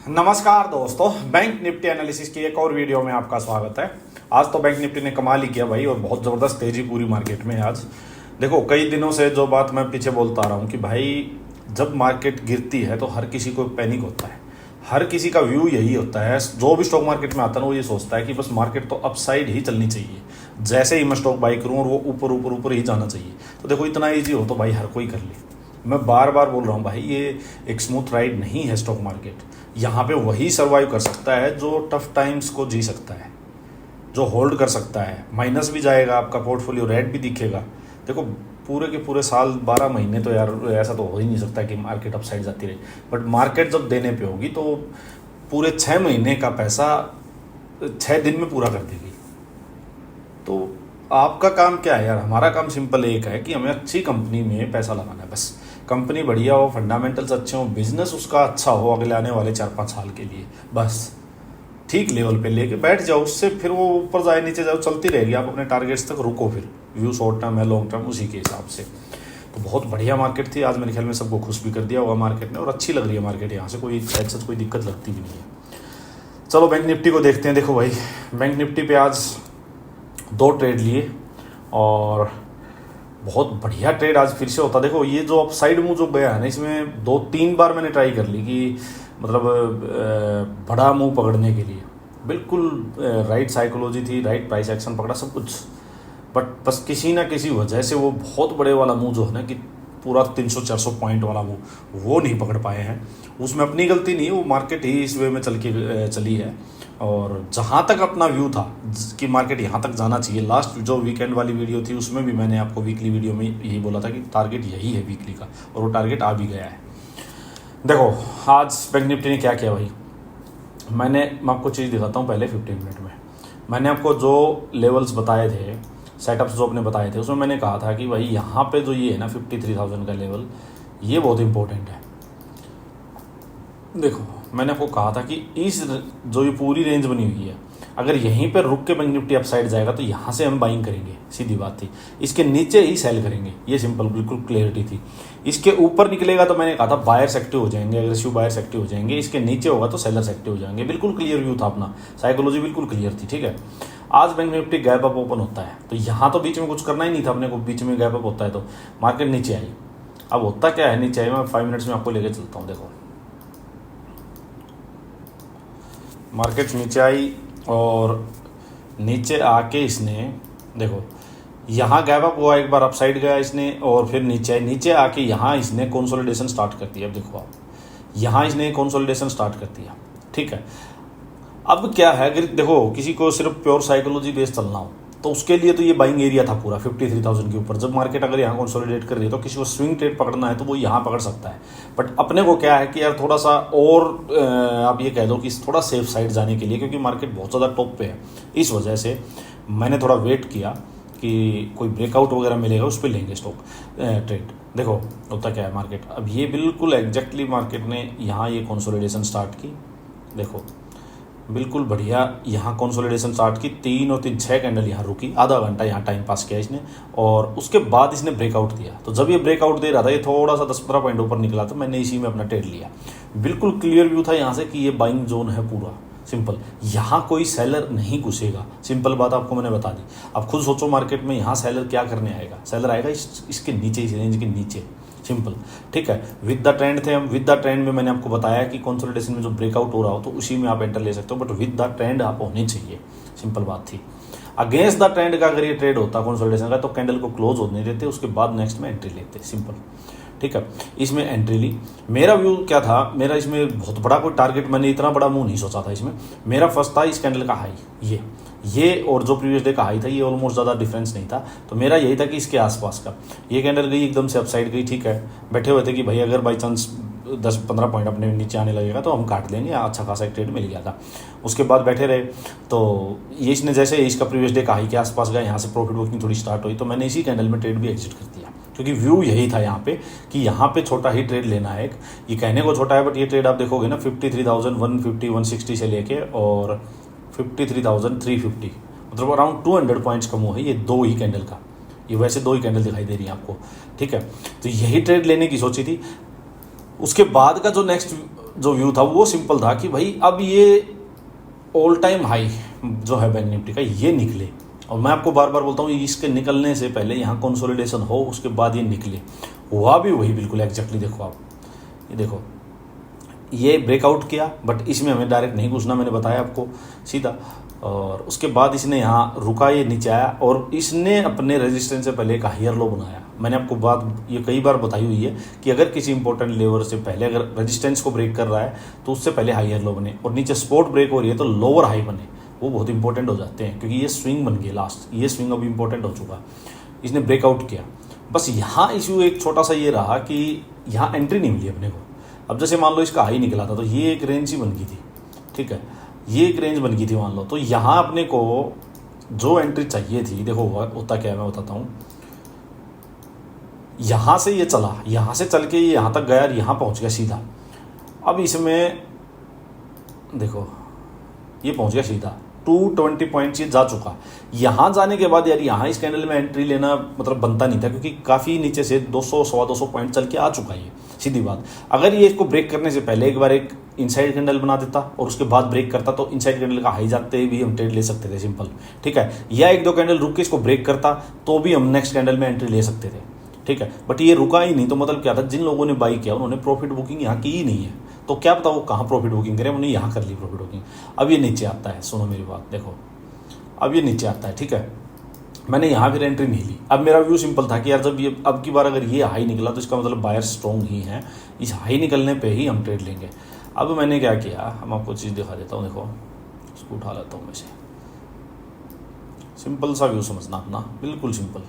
नमस्कार दोस्तों, bank Nifty analysis की एक और वीडियो में आपका स्वागत है। आज तो बैंक निफ्टी ने कमाल ही किया भाई, और बहुत ज़बरदस्त तेज़ी पूरी मार्केट में आज। देखो, कई दिनों से जो बात मैं पीछे बोलता आ रहा हूँ कि भाई जब मार्केट गिरती है तो हर किसी को पैनिक होता है। हर किसी का व्यू यही होता है, जो भी स्टॉक मार्केट में आता है वो ये सोचता है कि बस मार्केट तो अपसाइड ही चलनी चाहिए, जैसे ही मैं स्टॉक बाई करूँ और वो ऊपर ऊपर ऊपर ही जाना चाहिए। तो देखो, इतना ईजी हो तो भाई हर कोई कर ले। मैं बार बार बोल रहा हूँ भाई, ये एक स्मूथ राइड नहीं है स्टॉक मार्केट। यहाँ पे वही सर्वाइव कर सकता है जो टफ टाइम्स को जी सकता है, जो होल्ड कर सकता है। माइनस भी जाएगा, आपका पोर्टफोलियो रेड भी दिखेगा। देखो, पूरे के पूरे साल 12 महीने तो यार ऐसा तो हो ही नहीं सकता कि मार्केट अपसाइड जाती रहे। बट मार्केट जब देने पे होगी तो पूरे 6 महीने का पैसा 6 दिन में पूरा कर देगी। तो आपका काम क्या है यार? हमारा काम सिंपल एक है कि हमें अच्छी कंपनी में पैसा लगाना है। बस कंपनी बढ़िया हो, फंडामेंटल्स अच्छे हो, बिजनेस उसका अच्छा हो अगले आने वाले 4-5 साल के लिए, बस ठीक लेवल पे लेके बैठ जाओ। उससे फिर वो ऊपर जाए नीचे जाओ चलती रहेगी। आप अपने टारगेट्स तक रुको, फिर व्यू शॉर्ट टर्म है लॉन्ग टर्म उसी के हिसाब से। तो बहुत बढ़िया मार्केट थी आज, मेरे ख्याल में सबको खुश भी कर दिया होगा मार्केट ने, और अच्छी लग रही है मार्केट। यहाँ से कोई सच कोई दिक्कत लगती भी नहीं है। चलो बैंक निफ्टी को देखते हैं। देखो भाई, बैंक निफ्टी पे आज 2 ट्रेड लिए और बहुत बढ़िया ट्रेड आज फिर से होता। देखो, ये जो अपसाइड मूव जो गया है ना, इसमें 2-3 बार मैंने ट्राई कर ली कि मतलब बड़ा मूव पकड़ने के लिए। बिल्कुल राइट साइकोलॉजी थी, राइट प्राइस एक्शन पकड़ा, सब कुछ। बट बस किसी ना किसी वजह से वो बहुत बड़े वाला मूव जो है ना, कि पूरा 300-400 पॉइंट वाला मूव, वो नहीं पकड़ पाए हैं। उसमें अपनी गलती नहीं, वो मार्केट ही इस वे में चली है। और जहाँ तक अपना व्यू था कि मार्केट यहाँ तक जाना चाहिए, लास्ट जो वीकेंड वाली वीडियो थी उसमें भी मैंने आपको वीकली वीडियो में यही बोला था कि टारगेट यही है वीकली का, और वो टारगेट आ भी गया है। देखो, आज बैंक निफ्टी ने क्या किया भाई, मैं आपको चीज़ दिखाता हूँ पहले 15 मिनट में। मैंने आपको जो लेवल्स बताए थे, सेटअप्स जो अपने बताए थे, उसमें मैंने कहा था कि भाई यहाँ पे जो ये है ना 53,000 का लेवल, ये बहुत इंपॉर्टेंट है। देखो, मैंने आपको कहा था कि इस जो ये पूरी रेंज बनी हुई है, अगर यहीं पर रुक के बैंक निफ्टी अपसाइड जाएगा तो यहाँ से हम बाइंग करेंगे, सीधी बात थी। इसके नीचे ही सेल करेंगे, ये सिंपल बिल्कुल क्लियरिटी थी। इसके ऊपर निकलेगा तो मैंने कहा था बायर्स एक्टिव हो जाएंगे, अग्रेसिव बायर्स एक्टिव हो जाएंगे। इसके नीचे होगा तो सेलर्स एक्टिव हो जाएंगे। बिल्कुल क्लियर व्यू था अपना, साइकोलॉजी बिल्कुल क्लियर थी। ठीक है, आज bank Nifty gap up open होता है तो यहाँ तो बीच में कुछ करना ही नहीं था अपने को। बीच में गैप अप होता है तो मार्केट नीचे आई। अब होता क्या है नीचे आई, मैं 5 मिनट्स में आपको लेके चलता हूँ। देखो, मार्केट नीचे आई और नीचे आके इसने, देखो यहाँ गैप अप हुआ, एक बार अपसाइड गया इसने और फिर नीचे आई। नीचे आके यहाँ इसने कंसोलिडेशन स्टार्ट कर दिया। अब देखो आप, यहाँ इसने कंसोलिडेशन स्टार्ट कर दिया। ठीक है, अब क्या है, अगर देखो किसी को सिर्फ प्योर साइकोलॉजी बेस चलना हो तो उसके लिए तो ये बाइंग एरिया था पूरा 53,000 के ऊपर। जब मार्केट अगर यहाँ कंसोलिडेट कर रही है तो किसी को स्विंग ट्रेड पकड़ना है तो वो यहाँ पकड़ सकता है। बट अपने को क्या है कि यार थोड़ा सा और आप ये कह दो कि थोड़ा सेफ साइड जाने के लिए, क्योंकि मार्केट बहुत ज़्यादा टॉप पे है, इस वजह से मैंने थोड़ा वेट किया कि कोई ब्रेकआउट वगैरह मिलेगा उस पर लेंगे स्टॉक ट्रेड। देखो होता क्या है मार्केट, अब ये बिल्कुल एग्जैक्टली मार्केट ने यहाँ ये कंसोलिडेशन स्टार्ट की। देखो बिल्कुल बढ़िया यहाँ कंसोलिडेशन स्टार्ट की, 3 और 3 6 कैंडल यहाँ रुकी, आधा घंटा यहाँ टाइम पास किया इसने, और उसके बाद इसने ब्रेकआउट दिया। तो जब ये ब्रेकआउट दे रहा था, ये थोड़ा सा 10-15 पॉइंट ऊपर निकला, तो मैंने इसी में अपना ट्रेड लिया। बिल्कुल क्लियर व्यू था यहाँ से कि ये बाइंग जोन है पूरा, सिंपल। यहाँ कोई सेलर नहीं घुसेगा, सिंपल बात आपको मैंने बता दी। अब खुद सोचो मार्केट में यहाँ सेलर क्या करने आएगा? सेलर आएगा इसके नीचे, इस रेंज के नीचे, सिंपल। ठीक है, विद द ट्रेंड थे हम। विद द ट्रेंड में मैंने आपको बताया कि कंसोलिडेशन में जो ब्रेकआउट हो रहा हो तो उसी में आप एंटर ले सकते हो, बट विद द ट्रेंड आप होने चाहिए, सिंपल बात थी। अगेंस्ट द ट्रेंड का अगर ये ट्रेड होता कंसोलिडेशन का तो कैंडल को क्लोज होने देते, उसके बाद नेक्स्ट में एंट्री लेते, सिंपल। ठीक है, इसमें एंट्री ली। मेरा व्यू क्या था, मेरा इसमें बहुत बड़ा कोई टारगेट, मैंने इतना बड़ा मूव नहीं सोचा था इसमें। मेरा फर्स्ट था इस कैंडल का हाई, ये और जो प्रीवियस डे का हाई था, ये ऑलमोस्ट ज़्यादा डिफरेंस नहीं था। तो मेरा यही था कि इसके आसपास का ये कैंडल गई एकदम से अपसाइड गई। ठीक है, बैठे हुए थे कि भाई अगर बाई चांस 10-15 पॉइंट अपने नीचे आने लगेगा तो हम काट लेंगे, अच्छा खासा एक ट्रेड मिल गया था। उसके बाद बैठे रहे तो ये इसने जैसे इसका प्रीवियस डे का हाई के आसपास गया, यहाँ से प्रॉफिट बुकिंग थोड़ी स्टार्ट हुई, तो मैंने इसी कैंडल में ट्रेड भी एग्जिट कर दिया, क्योंकि व्यू यही था यहाँ पे कि यहाँ पे छोटा ही ट्रेड लेना है। ये कहने को छोटा है बट ये ट्रेड आप देखोगे ना 53,150-160 से लेके और 53,350, मतलब अराउंड 200 पॉइंट्स का मूव है ये 2 ही कैंडल का। ये वैसे 2 ही कैंडल दिखाई दे रही है आपको। ठीक है, तो यही ट्रेड लेने की सोची थी। उसके बाद का जो नेक्स्ट जो व्यू था वो सिंपल था कि भाई अब ये ऑल टाइम हाई जो है बैंक निफ्टी का ये निकले, और मैं आपको बार बार बोलता हूँ इसके निकलने से पहले यहाँ कंसोलिडेशन हो, उसके बाद ये निकले। हुआ भी वही बिल्कुल एग्जैक्टली। देखो आप, ये देखो ये ब्रेकआउट किया, बट इसमें हमें डायरेक्ट नहीं घुसना, मैंने बताया आपको सीधा। और उसके बाद इसने यहाँ रुका, ये नीचे आया, और इसने अपने रेजिस्टेंस से पहले एक हायर लो बनाया। मैंने आपको बात ये कई बार बताई हुई है कि अगर किसी इंपॉर्टेंट लेवल से पहले अगर रेजिस्टेंस को ब्रेक कर रहा है तो उससे पहले हायर लो बने, और नीचे स्पॉट ब्रेक हो रही है तो लोअर हाई बने, वो बहुत इंपॉर्टेंट हो जाते हैं, क्योंकि ये स्विंग बन गया लास्ट, ये स्विंग अब इंपॉर्टेंट हो चुका। इसने ब्रेकआउट किया, बस यहाँ इशू एक छोटा सा ये रहा कि यहाँ एंट्री नहीं मिली अपने को। अब जैसे मान लो इसका हाई निकला था तो ये एक रेंज ही बन गई थी, ठीक है, ये एक रेंज बन गई थी मान लो, तो यहाँ अपने को जो एंट्री चाहिए थी, देखो होता क्या है मैं बताता हूँ। यहाँ से ये चला, यहाँ से चल के ये यहाँ तक गया और यहाँ पहुँच गया सीधा। अब इसमें देखो ये पहुँच गया सीधा 220 पॉइंट्स ये जा चुका। यहाँ जाने के बाद यार यहाँ इस कैंडल में एंट्री लेना मतलब बनता नहीं था, क्योंकि काफ़ी नीचे से 200 सवा 200 पॉइंट चल के आ चुका है। सीधी बात, अगर ये इसको ब्रेक करने से पहले एक बार एक इनसाइड कैंडल बना देता और उसके बाद ब्रेक करता तो इनसाइड कैंडल का हाई जाते ही भी हम ट्रेड ले सकते थे, सिंपल, ठीक है। या एक दो कैंडल रुक के इसको ब्रेक करता तो भी हम नेक्स्ट कैंडल में एंट्री ले सकते थे, ठीक है। बट ये रुका ही नहीं, तो मतलब क्या था, जिन लोगों ने बाई किया उन्होंने प्रॉफिट बुकिंग यहाँ की ही नहीं है, तो क्या पता वो कहाँ प्रॉफिट बुकिंग करें, उन्होंने यहाँ कर ली प्रॉफिट बुकिंग। अब ये नीचे आता है, सुनो मेरी बात, देखो अब ये नीचे आता है, ठीक है, मैंने यहाँ फिर एंट्री नहीं ली। अब मेरा व्यू सिंपल था कि यार जब ये अब की बार अगर ये हाई निकला तो इसका मतलब बायर स्ट्रॉन्ग ही है, इस हाई निकलने पे ही हम ट्रेड लेंगे। अब मैंने क्या किया, हम आपको चीज़ दिखा देता हूँ, देखो इसको उठा लेता हूँ मैं से, सिंपल सा व्यू समझना अपना, बिल्कुल सिंपल।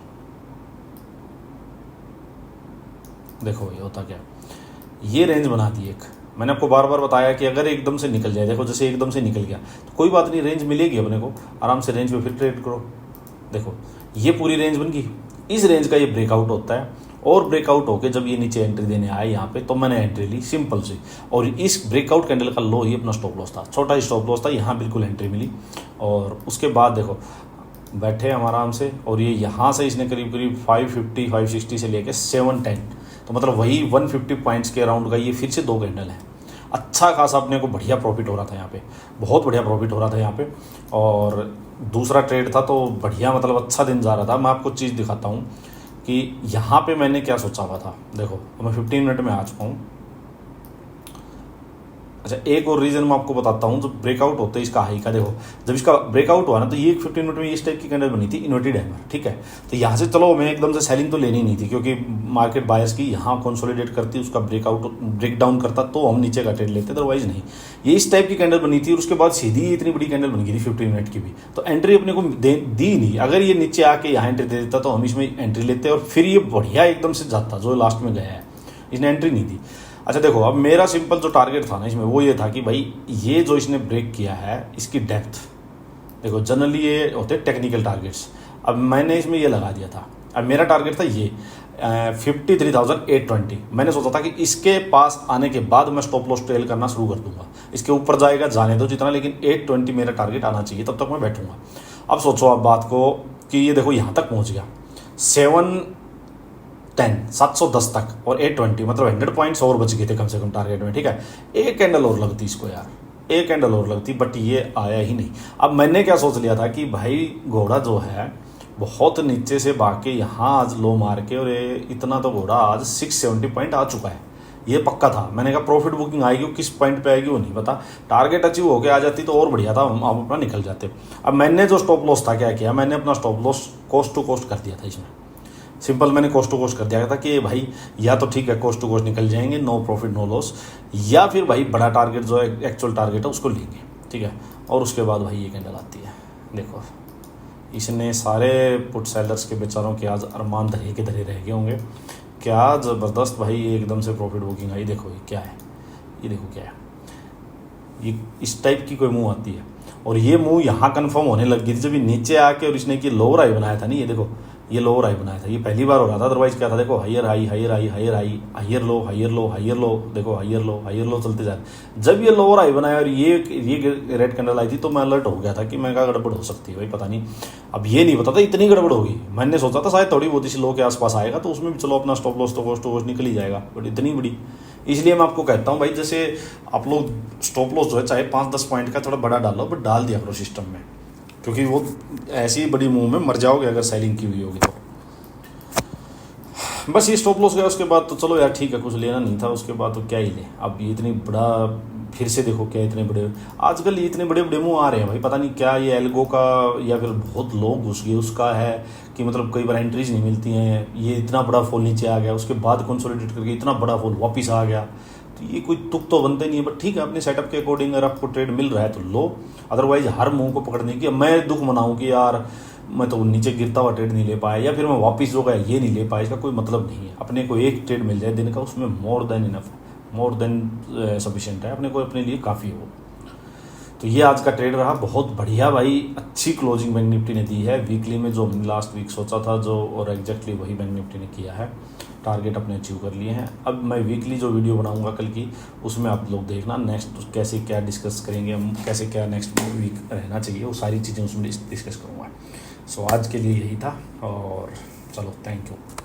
देखो ये होता क्या, ये रेंज बना दी एक, मैंने आपको बार बार बताया कि अगर एकदम से निकल जाए, देखो जैसे एकदम से निकल गया तो कोई बात नहीं, रेंज मिलेगी अपने को, आराम से रेंज पे फिर ट्रेड करो। देखो ये पूरी रेंज बन गई, इस रेंज का ये ब्रेकआउट होता है, और ब्रेकआउट होके जब ये नीचे एंट्री देने आया यहाँ पे तो मैंने एंट्री ली सिंपल सी, और इस ब्रेकआउट कैंडल का लो ही अपना स्टॉप लॉस था, छोटा स्टॉप लॉस था, यहाँ बिल्कुल एंट्री मिली। और उसके बाद देखो बैठे हम आराम से, और ये यहाँ से इसने करीब करीब 550 560 से लेके 710, तो मतलब वही 150 पॉइंट्स के अराउंड का ये फिर से दो कैंडल है। अच्छा खासा अपने को बढ़िया प्रॉफिट हो रहा था यहाँ पे, बहुत बढ़िया प्रॉफिट हो रहा था यहाँ पे, और दूसरा ट्रेड था तो बढ़िया, मतलब अच्छा दिन जा रहा था। मैं आपको चीज़ दिखाता हूँ कि यहाँ पे मैंने क्या सोचा हुआ था। देखो मैं 15 मिनट में आ चुका हूँ। अच्छा एक और रीज़न मैं आपको बताता हूँ, जो ब्रेकआउट होते हैं इसका हाई का, देखो जब इसका ब्रेकआउट हुआ ना तो ये 15 मिनट में इस टाइप की कैंडल बनी थी, इन्वर्टेड हैमर, ठीक है। तो यहाँ से चलो मैं एकदम से सेलिंग तो लेनी नहीं थी, क्योंकि मार्केट बायर्स की यहाँ कंसोलिडेट करती, उसका ब्रेक डाउन करता तो हम नीचे का ट्रेड लेते, अदरवाइज नहीं। ये इस टाइप की कैंडल बनी थी और उसके बाद सीधी इतनी बड़ी कैंडल बन गई थी 15 मिनट की भी, तो एंट्री अपने को दी नहीं। अगर ये नीचे आके यहाँ एंट्री दे देता तो हम इसमें एंट्री लेते और फिर ये बढ़िया एकदम से जाता, जो लास्ट में गया है, इसने एंट्री नहीं दी। अच्छा देखो अब मेरा सिंपल जो टारगेट था ना इसमें वो ये था कि भाई ये जो इसने ब्रेक किया है इसकी डेप्थ, देखो जनरली ये होते हैं टेक्निकल टारगेट्स, अब मैंने इसमें ये लगा दिया था। अब मेरा टारगेट था ये 53,820, मैंने सोचा था कि इसके पास आने के बाद मैं स्टॉप लॉस ट्रेल करना शुरू कर दूंगा, इसके ऊपर जाएगा जाने दो जितना, लेकिन 820 मेरा टारगेट आना चाहिए, तब तक मैं बैठूंगा। अब सोचो आप बात को कि ये देखो यहाँ तक पहुँच गया 710 तक, और 820 मतलब 100 पॉइंट्स और बच गए थे कम से कम टारगेट में, ठीक है। एक कैंडल और लगती इसको यार, एक कैंडल और लगती, बट ये आया ही नहीं। अब मैंने क्या सोच लिया था कि भाई घोड़ा जो है बहुत नीचे से भाग के यहाँ आज लो मार के, और इतना तो घोड़ा आज 670 पॉइंट आ चुका है, ये पक्का था। मैंने कहा प्रॉफिट बुकिंग आएगी, किस पॉइंट पे आएगी वो नहीं पता, टारगेट अचीव होके आ जाती तो और बढ़िया था, हम आप अपना निकल जाते। अब मैंने जो स्टॉप लॉस था क्या किया, मैंने अपना stop loss cost to cost कर दिया था इसमें, सिंपल मैंने कॉस्ट टू कॉस्ट कर दिया था कि भाई या तो ठीक है कॉस्ट टू कॉस्ट निकल जाएंगे, नो प्रॉफिट नो लॉस, या फिर भाई बड़ा टारगेट जो है एक्चुअल टारगेट है उसको लेंगे, ठीक है। और उसके बाद भाई ये कैंडल आती है, देखो इसने सारे पुट सेलर्स के बेचारों के आज अरमान धरे के धरे रह गए होंगे, क्या ज़बरदस्त भाई एकदम से प्रॉफिट बुकिंग आई। देखो ये क्या है, ये देखो क्या है, ये इस टाइप की कोई मूव आती है, और ये मूव यहाँ कंफर्म होने लग गई थी जब ये नीचे आके और इसने कि लोअर हाई बनाया था नहीं, ये देखो ये लोअर हाई बनाया था, ये पहली बार हो रहा था, अदरवाइज क्या था, देखो higher high higher high higher high higher low higher low higher low, देखो हायर लो चलते जा रहे। जब ये लोअर हाई बनाया और ये रेड कैंडल आई थी तो मैं अलर्ट हो गया था कि मैं क्या गड़बड़ हो सकती है भाई, पता नहीं। अब ये नहीं पता था इतनी गड़बड़ होगी, मैंने सोचा था शायद थोड़ी बहुत इसी लो के आसपास आएगा तो उसमें भी चलो अपना स्टॉप लॉस तो कॉस्ट निकल ही जाएगा, बट इतनी बड़ी इसलिए मैं आपको कहता हूँ भाई, जैसे आप लोग स्टॉप लॉस जो है चाहे 5-10 पॉइंट का थोड़ा बड़ा डालो, बट डाल दिया करो सिस्टम में, क्योंकि वो ऐसी ही बड़ी मुंह में मर जाओगे अगर सेलिंग की हुई होगी तो। बस ये स्टॉप लॉस गया, उसके बाद तो चलो यार ठीक है, कुछ लेना नहीं था, उसके बाद तो क्या ही ले। अब ये इतनी बड़ा फिर से देखो क्या इतने बड़े आजकल ये इतने बड़े बड़े मुंह आ रहे हैं भाई, पता नहीं क्या ये एल्गो का या फिर बहुत लोग घुस गए उसका है कि मतलब कई बार एंट्रीज नहीं मिलती हैं। ये इतना बड़ा फॉल नीचे आ गया, उसके बाद कंसोलिडेट करके इतना बड़ा फॉल वापस आ गया, तो ये कोई तुक तो बनते नहीं है। बट ठीक है, अपने सेटअप के अकॉर्डिंग अगर आपको ट्रेड मिल रहा है तो लो, अदरवाइज हर मुंह को पकड़ने की मैं दुख मनाऊँ कि यार मैं तो नीचे गिरता हुआ ट्रेड नहीं ले पाया या फिर मैं वापस जो गया ये नहीं ले पाया, इसका कोई मतलब नहीं है। अपने को एक ट्रेड मिल जाए दिन का, उसमें मोर देन इनफ है, मोर देन सफिशिएंट है, अपने को अपने लिए काफ़ी हो। तो ये आज का ट्रेड रहा बहुत बढ़िया भाई, अच्छी क्लोजिंग बैंक निफ्टी ने दी है। वीकली में जो हमने लास्ट वीक सोचा था जो, और एग्जैक्टली वही बैंक निफ्टी ने किया है, टारगेट अपने अचीव कर लिए हैं। अब मैं वीकली जो वीडियो बनाऊंगा कल की, उसमें आप लोग देखना नेक्स्ट कैसे क्या डिस्कस करेंगे हम, कैसे क्या नेक्स्ट वीक रहना चाहिए, वो सारी चीज़ें उसमें डिस्कस करूँगा। सो आज के लिए यही था, और चलो थैंक यू।